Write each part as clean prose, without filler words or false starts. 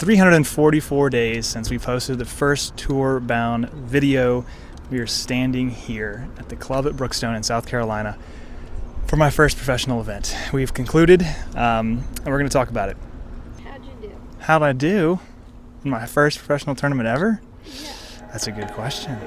344 days since we posted the first tour-bound video. We are standing here at the club at Brookstone in South Carolina for my first professional event. We've concluded, and we're going to talk about it. How'd you do? How'd I do in my first professional tournament ever? Yeah. That's a good question.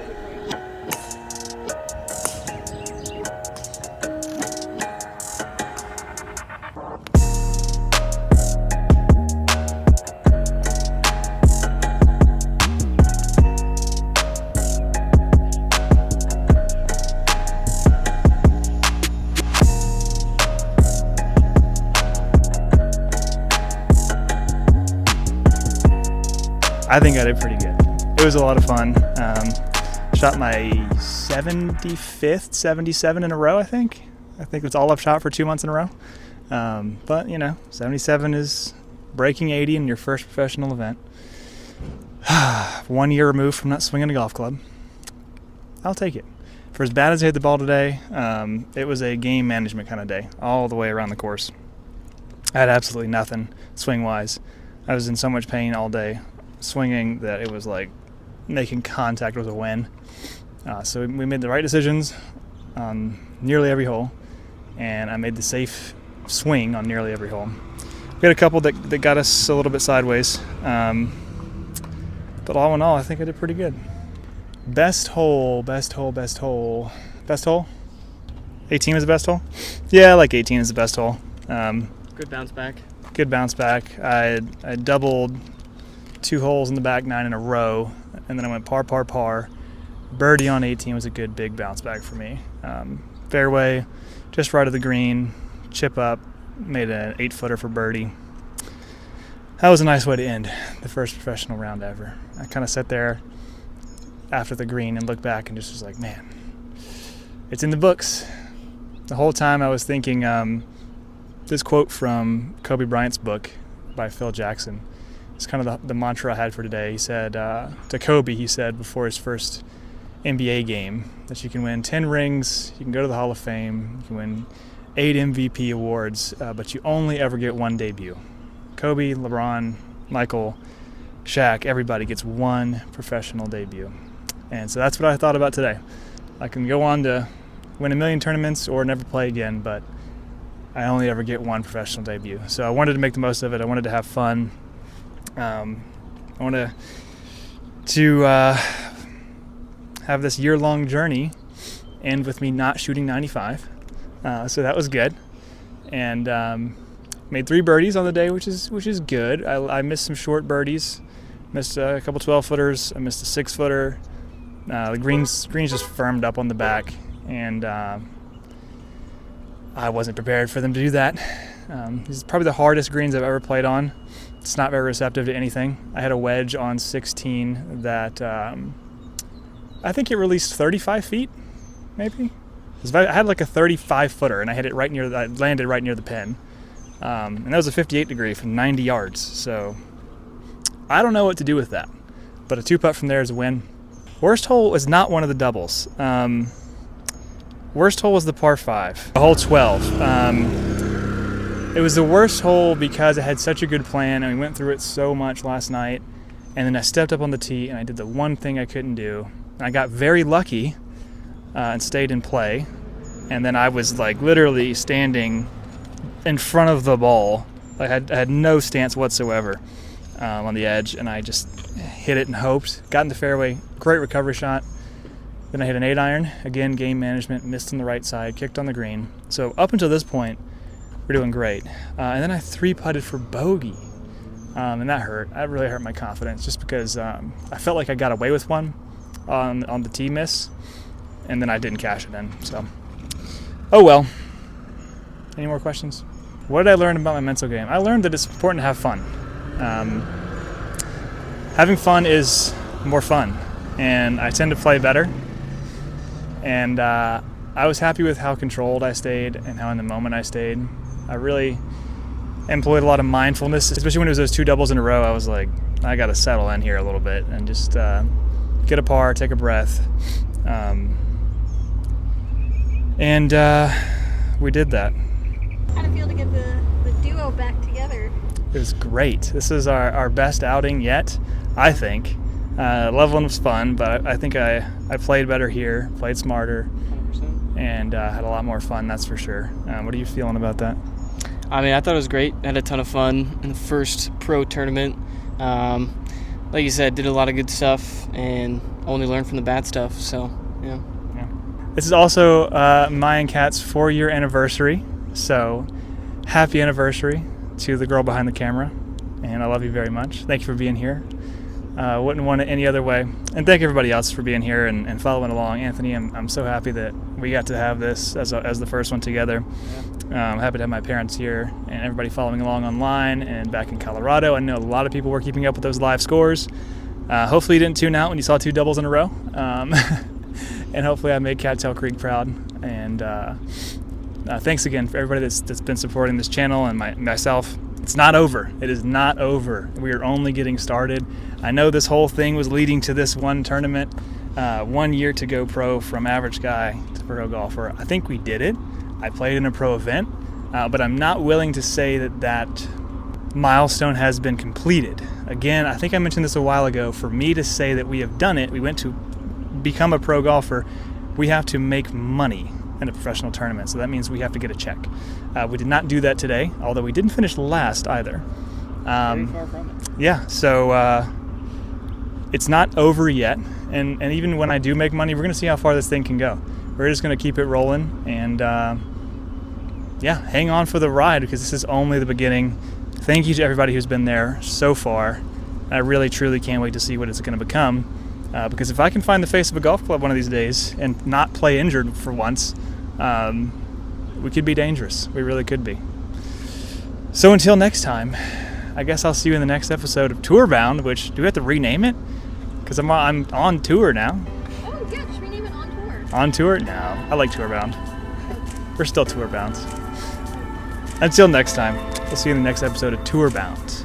I think I did pretty good. It was a lot of fun. Shot my 75th 77 in a row, I think. It's all I've shot for 2 months in a row. But, 77 is breaking 80 in your first professional event. 1 year removed from not swinging a golf club. I'll take it. For as bad as I hit the ball today, it was a game management kind of day all the way around the course. I had absolutely nothing swing-wise. I was in so much pain all day swinging that it was like making contact was a win. So we made the right decisions on nearly every hole, and I made the safe swing on nearly every hole. We had a couple that got us a little bit sideways, but all in all, I think I did pretty good. Best hole. 18 is the best hole? Yeah, I like 18 is the best hole. Good bounce back. I doubled 2 holes in the back 9 in a row, and then I went par. Birdie on 18 was a good big bounce back for me. Fairway, just right of the green, chip up, made an 8-footer for birdie. That was a nice way to end the first professional round ever. I kind of sat there after the green and looked back and just was like, man, it's in the books. The whole time I was thinking this quote from Kobe Bryant's book by Phil Jackson. It's kind of the mantra I had for today. He said, to Kobe, he said before his first NBA game, that you can win 10 rings, you can go to the Hall of Fame, you can win 8 MVP awards, but you only ever get one debut. Kobe, LeBron, Michael, Shaq, everybody gets one professional debut. And so that's what I thought about today. I can go on to win a million tournaments or never play again, but I only ever get one professional debut. So I wanted to make the most of it. I wanted to have fun. I want to have this year-long journey end with me not shooting 95. So that was good. And made 3 birdies on the day, which is good. I missed some short birdies. Missed a couple 12-footers. I missed a 6-footer. The greens just firmed up on the back, and I wasn't prepared for them to do that. This is probably the hardest greens I've ever played on. It's not very receptive to anything. I had a wedge on 16 that I think it released 35 feet, maybe. I had like a 35-footer, and I hit it I landed right near the pin. And that was a 58 degree from 90 yards. So I don't know what to do with that. But a 2-putt from there is a win. Worst hole was not one of the doubles. Worst hole was the par 5, hole 12. It was the worst hole because I had such a good plan, and we went through it so much last night. And then I stepped up on the tee, and I did the one thing I couldn't do. And I got very lucky and stayed in play. And then I was like literally standing in front of the ball. I had no stance whatsoever on the edge, and I just hit it and hoped. Got in the fairway, great recovery shot. Then I hit an 8-iron. Again, game management, missed on the right side, kicked on the green. So up until this point, we're doing great. And then I 3-putted for bogey. And that hurt. That really hurt my confidence just because I felt like I got away with one on the tee miss, and then I didn't cash it in. So, oh well. Any more questions? What did I learn about my mental game? I learned that it's important to have fun. Having fun is more fun, and I tend to play better. And I was happy with how controlled I stayed and how in the moment I stayed. I really employed a lot of mindfulness, especially when it was those 2 doubles in a row. I was like, I got to settle in here a little bit and just get a par, take a breath. And we did that. How'd it feel to get the duo back together? It was great. This is our best outing yet, I think. Leveling was fun, but I think I played better here, played smarter, 100%. and had a lot more fun, that's for sure. What are you feeling about that? I mean, I thought it was great. I had a ton of fun in the first pro tournament. Like you said, did a lot of good stuff and only learned from the bad stuff. So, yeah. This is also my and Kat's 4-year anniversary. So, happy anniversary to the girl behind the camera. And I love you very much. Thank you for being here. Wouldn't want it any other way. And thank everybody else for being here and following along. Anthony, I'm so happy that we got to have this as the first one together. I'm happy to have my parents here and everybody following along online and back in Colorado. I know a lot of people were keeping up with those live scores. Hopefully you didn't tune out when you saw 2 doubles in a row. And hopefully I made Cattail Creek proud. And thanks again for everybody that's been supporting this channel and myself. It's not over. It is not over. We are only getting started. I know this whole thing was leading to this one tournament, 1 year to go pro from average guy to pro golfer. I think we did it. I played in a pro event, but I'm not willing to say that milestone has been completed. Again, I think I mentioned this a while ago. For me to say that we have done it, we went to become a pro golfer, we have to make money in a professional tournament. So that means we have to get a check. We did not do that today, although we didn't finish last either. Very far from it. Yeah, so it's not over yet. And even when I do make money, we're going to see how far this thing can go. We're just going to keep it rolling and, hang on for the ride because this is only the beginning. Thank you to everybody who's been there so far. I really, truly can't wait to see what it's going to become. Because if I can find the face of a golf club one of these days and not play injured for once, we could be dangerous. We really could be. So until next time, I guess I'll see you in the next episode of Tour Bound, which, do we have to rename it? Because I'm on tour now. Oh, yeah, just rename it On Tour. On tour? No, I like Tour Bound. We're still Tour Bounds. Until next time, we'll see you in the next episode of Tour Bound.